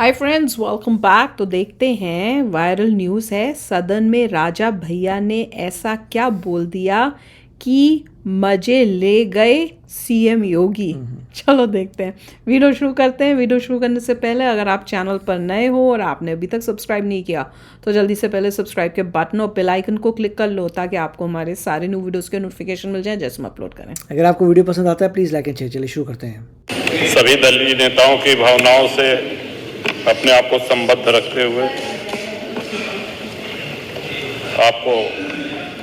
Hi friends, welcome back. तो देखते हैं, वायरल न्यूज़ है। सदन में राजा भैया ने ऐसा क्या बोल दिया कि मजे ले गए सीएम योगी। चलो देखते हैं, वीडियो शुरू करते हैं। वीडियो शुरू करने से पहले अगर आप चैनल पर नए हो और आपने अभी तक सब्सक्राइब नहीं किया तो जल्दी से पहले सब्सक्राइब के बटन और बेल आइकन को क्लिक कर लो ताकि आपको हमारे सारे न्यू वीडियोस के नोटिफिकेशन मिल जाए जैसे हम अपलोड करें। अगर आपको वीडियो पसंद आता है प्लीज़ लाइक एंड शेयर। चलिए शुरू करते हैं। सभी दलीय नेताओं की भावनाओं से अपने आप को संबद्ध रखते हुए आपको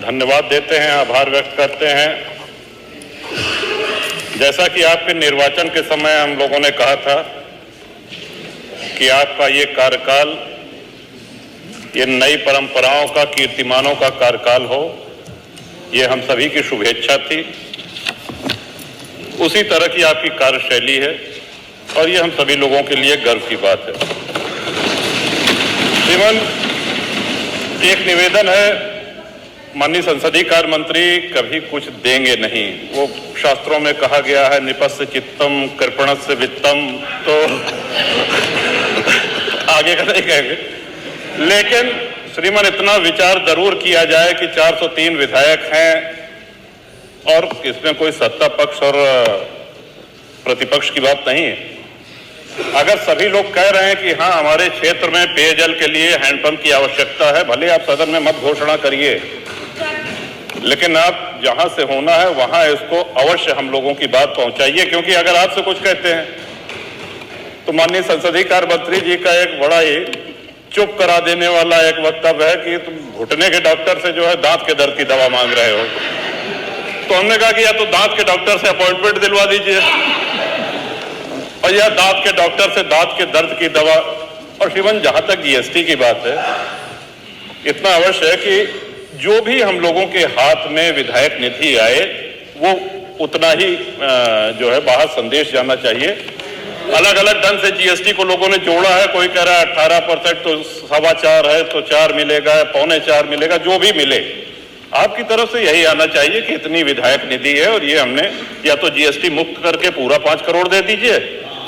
धन्यवाद देते हैं, आभार व्यक्त करते हैं। जैसा कि आपके निर्वाचन के समय हम लोगों ने कहा था कि आपका ये कार्यकाल ये नई परंपराओं का, कीर्तिमानों का कार्यकाल हो, ये हम सभी की शुभेच्छा थी। उसी तरह की आपकी कार्यशैली है और ये हम सभी लोगों के लिए गर्व की बात है। श्रीमान, एक निवेदन है, माननीय संसदीय कार्य मंत्री कभी कुछ देंगे नहीं। वो शास्त्रों में कहा गया है निपस्य चित्तम कृपणस्य वित्तम, तो आगे का नहीं कहेंगे। लेकिन श्रीमान, इतना विचार जरूर किया जाए कि 403 विधायक हैं और इसमें कोई सत्ता पक्ष और प्रतिपक्ष की बात नहीं है। अगर सभी लोग कह रहे हैं कि हाँ हमारे क्षेत्र में पेयजल के लिए हैंडपंप की आवश्यकता है, भले आप सदन में मत घोषणा करिए, लेकिन आप जहां से होना है वहां इसको अवश्य हम लोगों की बात पहुंचाइए। क्योंकि अगर आपसे कुछ कहते हैं तो माननीय संसदीय कार्य मंत्री जी का एक बड़ा ही चुप करा देने वाला एक वक्तव्य है कि तुम घुटने के डॉक्टर से जो है दांत के दर्द की दवा मांग रहे हो। तो हमने कहा कि या तो दांत के डॉक्टर से अपॉइंटमेंट दिलवा दीजिए और या दांत के डॉक्टर से दांत के दर्द की दवा। और श्रीमान, जहां तक जीएसटी की बात है, इतना अवश्य है कि जो भी हम लोगों के हाथ में विधायक निधि आए वो उतना ही जो है बाहर संदेश जाना चाहिए। अलग अलग ढंग से जीएसटी को लोगों ने जोड़ा है। कोई कह रहा है 18% तो 4.25 है तो 4 मिलेगा, 4.25 मिलेगा, जो भी मिले आपकी तरफ से यही आना चाहिए कि इतनी विधायक निधि है और ये हमने या तो जीएसटी मुक्त करके पूरा 5 करोड़ दे दीजिए,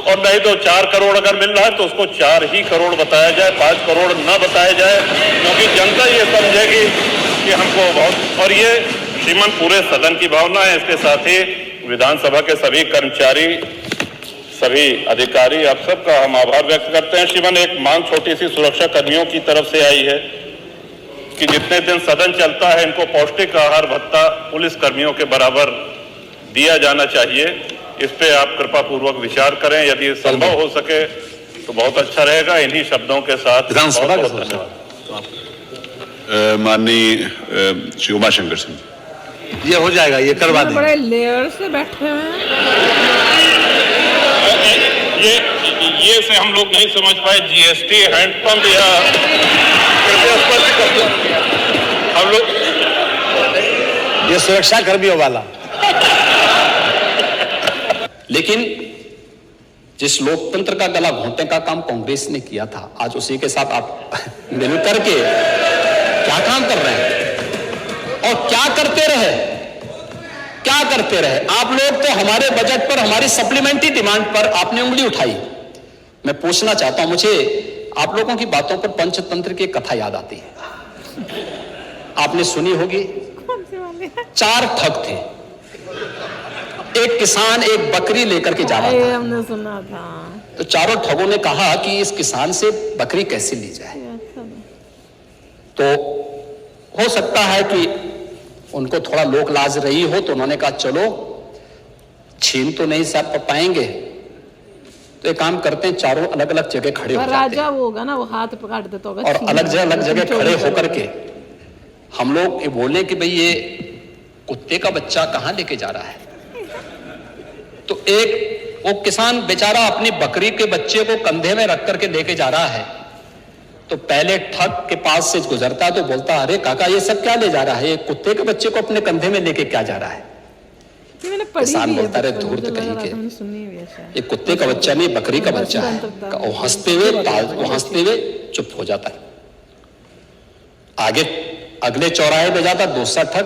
और नहीं तो 4 करोड़ अगर मिल रहा है तो उसको 4 ही करोड़ बताया जाए, 5 करोड़ न बताया जाए, क्योंकि जनता ये समझेगी कि हमको बहुत। और ये श्रीमान पूरे सदन की भावना है। इसके साथ ही विधानसभा के सभी कर्मचारी, सभी अधिकारी, आप सबका हम आभार व्यक्त करते हैं। श्रीमान, एक मांग छोटी सी सुरक्षा कर्मियों की तरफ से आई है कि जितने दिन सदन चलता है इनको पौष्टिक आहार भत्ता पुलिस कर्मियों के बराबर दिया जाना चाहिए। इस पे आप कृपा पूर्वक विचार करें, यदि संभव हो सके तो बहुत अच्छा रहेगा। इन्हीं शब्दों के साथ विधानसभा का धन्यवाद। माननीय श्री उमाशंकर सिंह, ये हो जाएगा, ये करवा देंगे। बड़े लेयर से बैठे हुए हैं। ये से हम लोग नहीं समझ पाए, जीएसटी, हैंडपंप या हम लोग ये सुरक्षा कर्मियों वाला। लेकिन जिस लोकतंत्र का गला घोंटने का काम कांग्रेस ने किया था, आज उसी के साथ आप मिलकर के क्या काम कर रहे हैं और क्या करते रहे, क्या करते रहे आप लोग। तो हमारे बजट पर, हमारी सप्लीमेंट्री डिमांड पर आपने उंगली उठाई। मैं पूछना चाहता हूं, मुझे आप लोगों की बातों पर पंचतंत्र की कथा याद आती है, आपने सुनी होगी। 4 ठग थे, एक किसान एक बकरी लेकर के जा रहा था। हमने सुना था। तो चारों ठगों ने कहा कि इस किसान से बकरी कैसे ली जाए। तो हो सकता है कि उनको थोड़ा लोक लाज रही हो, तो उन्होंने कहा चलो छीन तो नहीं सब पाएंगे, तो एक काम करते हैं, चारों अलग अलग जगह खड़े हो जाते हैं। राजा वो होगा ना, वो हाथ पकड़ देता होगा और अलग जगह खड़े होकर के हम लोग ये बोले कि भाई ये कुत्ते का बच्चा कहां लेके जा रहा है। तो एक वो किसान बेचारा अपनी बकरी के बच्चे को कंधे में रख करके लेके जा रहा है। तो पहले ठग के पास से गुजरता है तो बोलता, अरे काका ये सब क्या ले जा रहा है, ये कुत्ते के बच्चे को अपने कंधे में लेके क्या जा रहा है। किसान बोलता, अरे धूर्त कहीं के, ये कुत्ते का बच्चा नहीं वो का बच्चा है। वो हंसते हुए चुप हो जाता है। आगे अगले चौराहे पे जाता दूसरा ठग,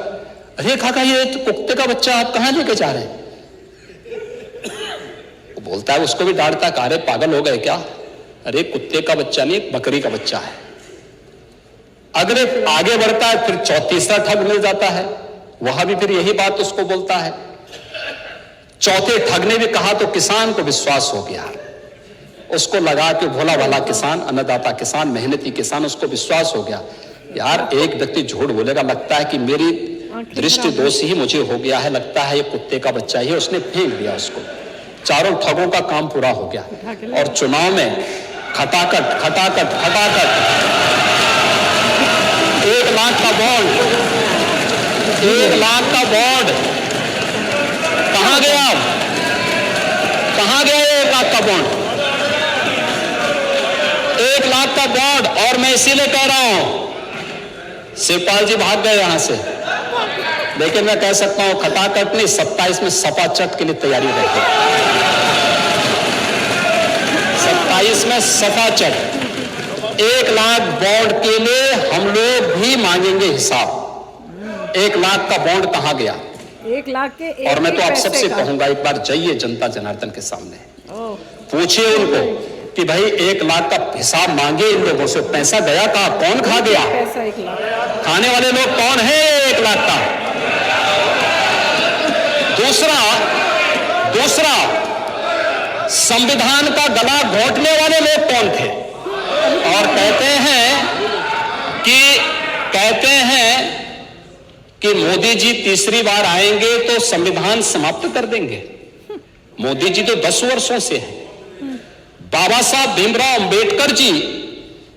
अरे काका ये तो कुत्ते का बच्चा आप कहां लेके जा रहे हैं। बोलता है, उसको भी डांटता, अरे पागल हो गए क्या, अरे कुत्ते का बच्चा नहीं, बकरी का बच्चा है। अगर आगे बढ़ता है फिर तीसरा ठग मिल जाता है, वहां भी फिर यही बात उसको बोलता है। चौथे ठग ने भी कहा तो किसान को विश्वास हो गया, उसको लगा कि भोला भाला किसान, अन्नदाता किसान, मेहनती किसान, उसको विश्वास हो गया यार एक व्यक्ति झूठ बोलेगा, लगता है कि मेरी दृष्टि दोष ही मुझे हो गया है, लगता है ये कुत्ते का बच्चा ही है, उसने फेंक दिया उसको। चारों ठगों का काम पूरा हो गया और चुनाव में खटाखट खटाखट खटाखट 1 लाख का बॉन्ड, 1 लाख का बॉन्ड कहां गया? कहां गया 1 लाख का बॉन्ड? 1 लाख का बॉन्ड। और मैं इसीलिए कह रहा हूं, शिवपाल जी भाग गए यहां से, लेकिन मैं कह सकता हूं खटाखट नहीं, 27 में सपा चट के लिए तैयारी रही। 27 में सपा चट 1 लाख बॉन्ड के लिए हम लोग भी मांगेंगे हिसाब। 1 लाख का बॉन्ड कहां गया? 1 लाख के एक और मैं तो आप पैसे सबसे का। कहूंगा, एक बार जाइए जनता जनार्दन के सामने, पूछिए उनको कि भाई 1 लाख का हिसाब मांगे इन लोगों से, पैसा गया कहां, कौन खा गया? पैसा 1 लाख खाने वाले लोग कौन है 1 लाख का? दूसरा संविधान का गला घोंटने वाले लोग कौन थे? और कहते हैं कि मोदी जी तीसरी बार आएंगे तो संविधान समाप्त कर देंगे। मोदी जी तो 10 वर्षों से हैं। बाबा साहब भीमराव अंबेडकर जी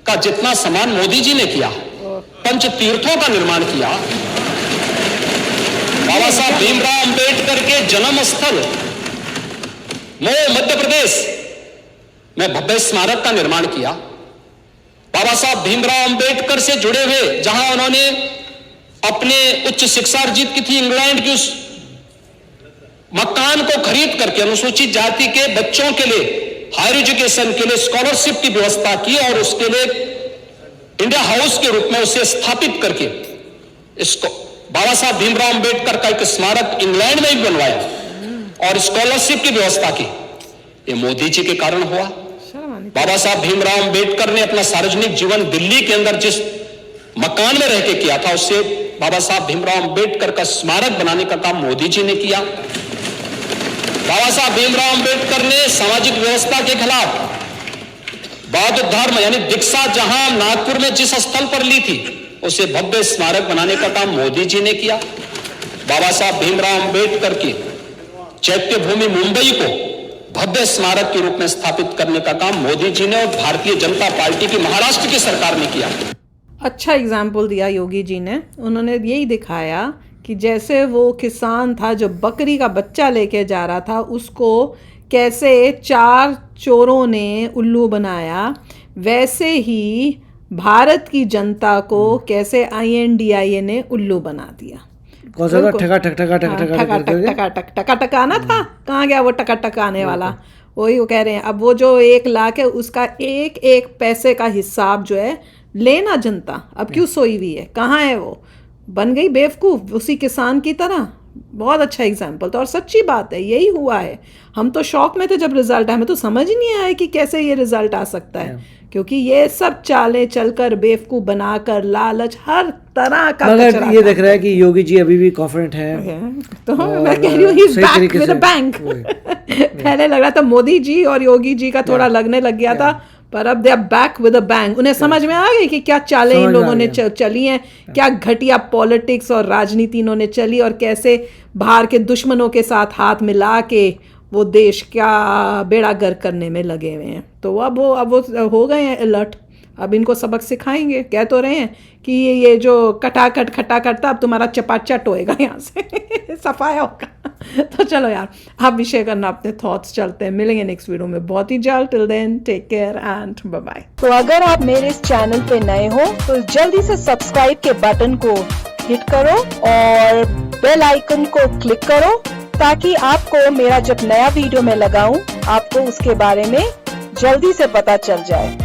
का जितना सम्मान मोदी जी ने किया, पंच तीर्थों का निर्माण किया, बाबा साहब भीमराव अंबेडकर के जन्म स्थल मऊ मध्य प्रदेश में भव्य स्मारक का निर्माण किया। बाबा साहब भीमराव अंबेडकर से जुड़े हुए, जहां उन्होंने अपने उच्च शिक्षा अर्जित की थी, इंग्लैंड की, उस मकान को खरीद करके अनुसूचित जाति के बच्चों के लिए हायर एजुकेशन के लिए स्कॉलरशिप की व्यवस्था की और उसके लिए इंडिया हाउस के रूप में उसे स्थापित करके इसको बाबा साहब भीमराव अंबेडकर का एक स्मारक इंग्लैंड में भी बनवाया और स्कॉलरशिप की व्यवस्था की। ये मोदी जी के कारण हुआ। बाबा साहब भीमराव अंबेडकर ने अपना सार्वजनिक जीवन दिल्ली के अंदर जिस मकान में रह के किया था, उससे बाबा साहब भीमराव अंबेडकर का स्मारक बनाने का काम मोदी जी ने किया। बाबा साहब भीमराव अंबेडकर ने सामाजिक व्यवस्था के खिलाफ बौद्ध धर्म यानी दीक्षा जहां नागपुर में जिस स्थल पर ली थी, उसे भव्य स्मारक बनाने का काम मोदी जी ने किया। बाबा साहब भीमराव अंबेडकर की चैत्य भूमि मुंबई को भव्य स्मारक के रूप में स्थापित करने का काम मोदी जी ने और भारतीय जनता पार्टी की महाराष्ट्र की सरकार ने किया। अच्छा एग्जाम्पल दिया योगी जी ने। उन्होंने यही दिखाया कि जैसे वो किसान था जो बकरी का बच्चा लेके जा रहा था, उसको कैसे 4 चोरों ने उल्लू बनाया, वैसे ही भारत की जनता को कैसे INDIA ने उल्लू बना दिया। कौन सा था? ठका ठक ठका ठक ठका टका करते थे। टका टक टका टकाना था, कहाँ गया वो टका टकाने वाला? वही वो कह रहे हैं। अब वो जो 1 लाख है, उसका एक एक पैसे का हिसाब जो है लेना जनता अब क्यों सोई हुई है? कहाँ है वो? बन गई बेवकूफ़ उसी किसान की तरह। बहुत अच्छा एग्जाम्पल था और सच्ची बात है, यही हुआ है। हम तो शौक में थे जब रिजल्ट आया, हमें तो समझ ही नहीं आया कि कैसे ये रिजल्ट आ सकता है, क्योंकि ये सब चालें चलकर बेवकूफ़ बनाकर लालच हर तरह का मगर कचरा ये था। दिख रहा है कि योगी जी अभी भी कॉन्फिडेंट हैं। तो और मैं कह रही हूँ ही इज सही बैक तरीके विद अ से- बैंक। पहले लग रहा था मोदी जी और योगी जी का थोड़ा लगने लग गया था, पर अब they are back with a bank. उन्हें समझ में आ गई कि क्या चालें इन समझ में आ लोगों ने गया। चली हैं, क्या घटिया पॉलिटिक्स और राजनीति इन्होंने चली, और कैसे बाहर के दुश्मनों के साथ हाथ मिला के वो देश का बेड़ा गर्क करने में लगे हुए हैं। तो अब वो हो गए हैं अलर्ट। अब इनको सबक सिखाएंगे। कह तो रहे हैं कि ये जो खटाखट था, अब तुम्हारा चपाचट होएगा यहाँ से सफाया होगा। तो चलो यार, आप भी शेयर करना अपने थॉट्स। चलते हैं, मिलेंगे नेक्स्ट वीडियो में बहुत ही जल्द। Till then take care and bye bye. तो अगर आप मेरे इस चैनल पे नए हो तो जल्दी से सब्सक्राइब के बटन को हिट करो और बेल आइकन को क्लिक करो, ताकि आपको मेरा जब नया वीडियो मैं लगाऊं, आपको उसके बारे में जल्दी से पता चल जाए।